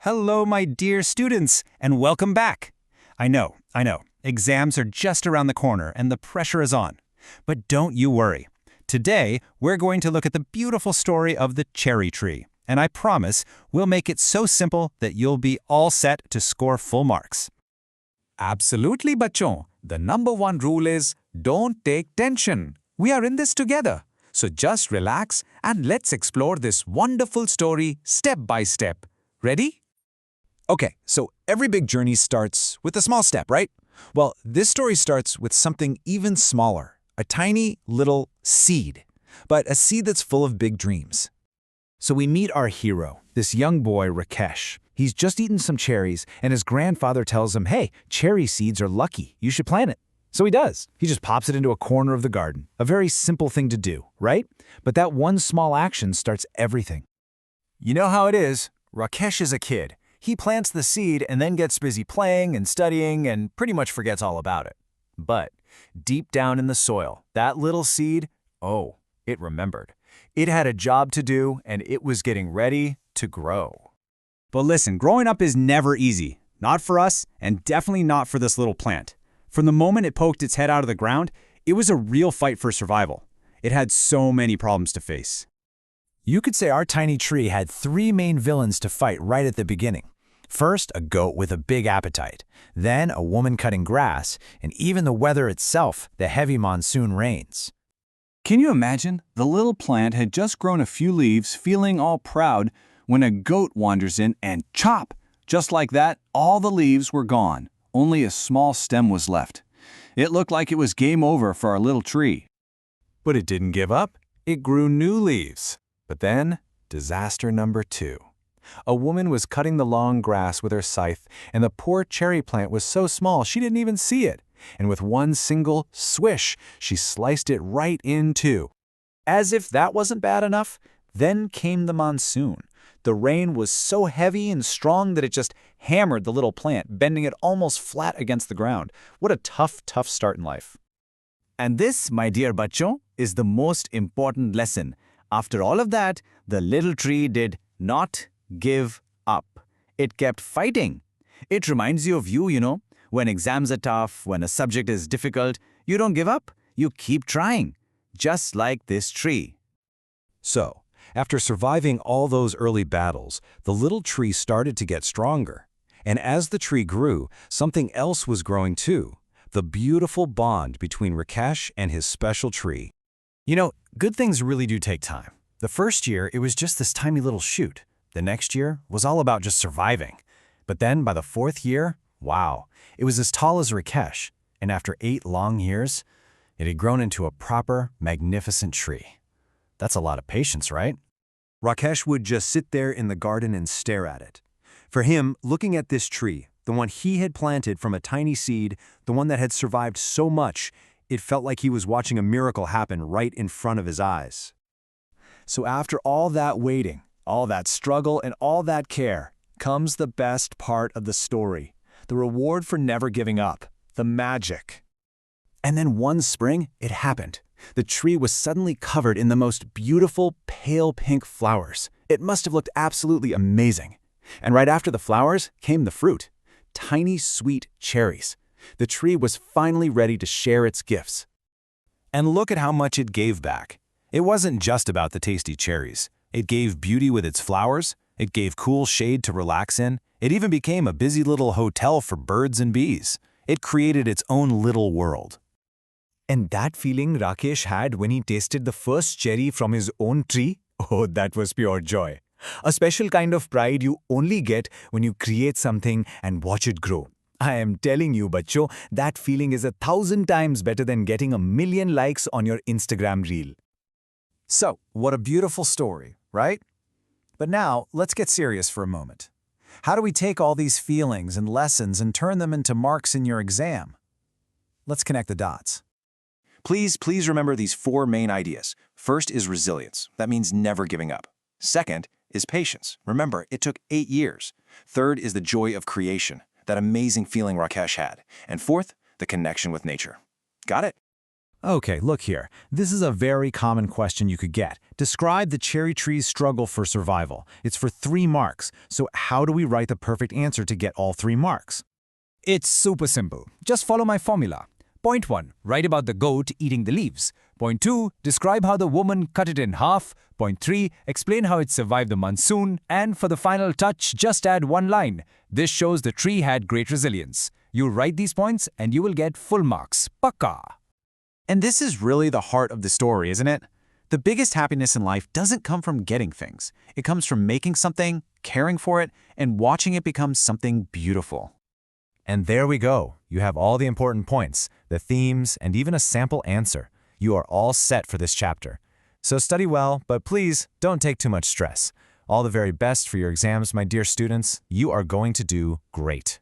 Hello, my dear students, and welcome back. I know, exams are just around the corner and the pressure is on. But don't you worry. Today, we're going to look at the beautiful story of the cherry tree, and I promise we'll make it so simple that you'll be all set to score full marks. Absolutely, bachon. The number one rule is don't take tension. We are in this together. So just relax and let's explore this wonderful story step by step. Ready? Okay, so every big journey starts with a small step, right? Well, this story starts with something even smaller, a tiny little seed, but a seed that's full of big dreams. So we meet our hero, this young boy, Rakesh. He's just eaten some cherries, and his grandfather tells him, hey, cherry seeds are lucky, you should plant it. So he does. He just pops it into a corner of the garden. A very simple thing to do, right? But that one small action starts everything. You know how it is. Rakesh is a kid. He plants the seed and then gets busy playing and studying and pretty much forgets all about it. But deep down in the soil, that little seed, it remembered. It had a job to do and it was getting ready to grow. But listen, growing up is never easy. Not for us, and definitely not for this little plant. From the moment it poked its head out of the ground, it was a real fight for survival. It had so many problems to face. You could say our tiny tree had three main villains to fight right at the beginning. First, a goat with a big appetite. Then, a woman cutting grass, and even the weather itself, the heavy monsoon rains. Can you imagine? The little plant had just grown a few leaves, feeling all proud, when a goat wanders in and chop! Just like that, all the leaves were gone. Only a small stem was left. It looked like it was game over for our little tree. But it didn't give up. It grew new leaves. But then, disaster number 2. A woman was cutting the long grass with her scythe, and the poor cherry plant was so small she didn't even see it. And with one single swish, she sliced it right in two. As if that wasn't bad enough, then came the monsoon. The rain was so heavy and strong that it just hammered the little plant, bending it almost flat against the ground. What a tough start in life. And this, my dear bachon, is the most important lesson. After all of that, the little tree did not give up. It kept fighting. It reminds you of you, when exams are tough, when a subject is difficult, you don't give up. You keep trying, just like this tree. So, after surviving all those early battles, the little tree started to get stronger. And as the tree grew, something else was growing too, the beautiful bond between Rakesh and his special tree. Good things really do take time. The first year, it was just this tiny little shoot. The next year was all about just surviving. But then by the 4th year, wow, it was as tall as Rakesh. And after 8 long years, it had grown into a proper, magnificent tree. That's a lot of patience, right? Rakesh would just sit there in the garden and stare at it. For him, looking at this tree, the one he had planted from a tiny seed, the one that had survived so much, it felt like he was watching a miracle happen right in front of his eyes. So after all that waiting, all that struggle, and all that care, comes the best part of the story, the reward for never giving up, the magic. And then one spring, it happened. The tree was suddenly covered in the most beautiful pale pink flowers. It must have looked absolutely amazing. And right after the flowers came the fruit, tiny sweet cherries. The tree was finally ready to share its gifts. And look at how much it gave back. It wasn't just about the tasty cherries. It gave beauty with its flowers. It gave cool shade to relax in. It even became a busy little hotel for birds and bees. It created its own little world. And that feeling Rakesh had when he tasted the first cherry from his own tree, that was pure joy. A special kind of pride you only get when you create something and watch it grow. I am telling you, bachcho, that feeling is 1,000 times better than getting 1,000,000 likes on your Instagram reel. So, what a beautiful story, right? But now, let's get serious for a moment. How do we take all these feelings and lessons and turn them into marks in your exam? Let's connect the dots. Please remember these 4 main ideas. First is resilience. That means never giving up. Second is patience. Remember, it took 8 years. Third is the joy of creation, that amazing feeling Rakesh had. And fourth, the connection with nature. Got it? Okay, look here. This is a very common question you could get. Describe the cherry tree's struggle for survival. It's for 3 marks. So how do we write the perfect answer to get all 3 marks? It's super simple. Just follow my formula. Point 1. Write about the goat eating the leaves. Point 2. Describe how the woman cut it in half. Point 3. Explain how it survived the monsoon. And for the final touch, just add 1 line. This shows the tree had great resilience. You write these points and you will get full marks. Pakka! And this is really the heart of the story, isn't it? The biggest happiness in life doesn't come from getting things. It comes from making something, caring for it, and watching it become something beautiful. And there we go. You have all the important points, the themes, and even a sample answer. You are all set for this chapter. So study well, but please don't take too much stress. All the very best for your exams, my dear students. You are going to do great.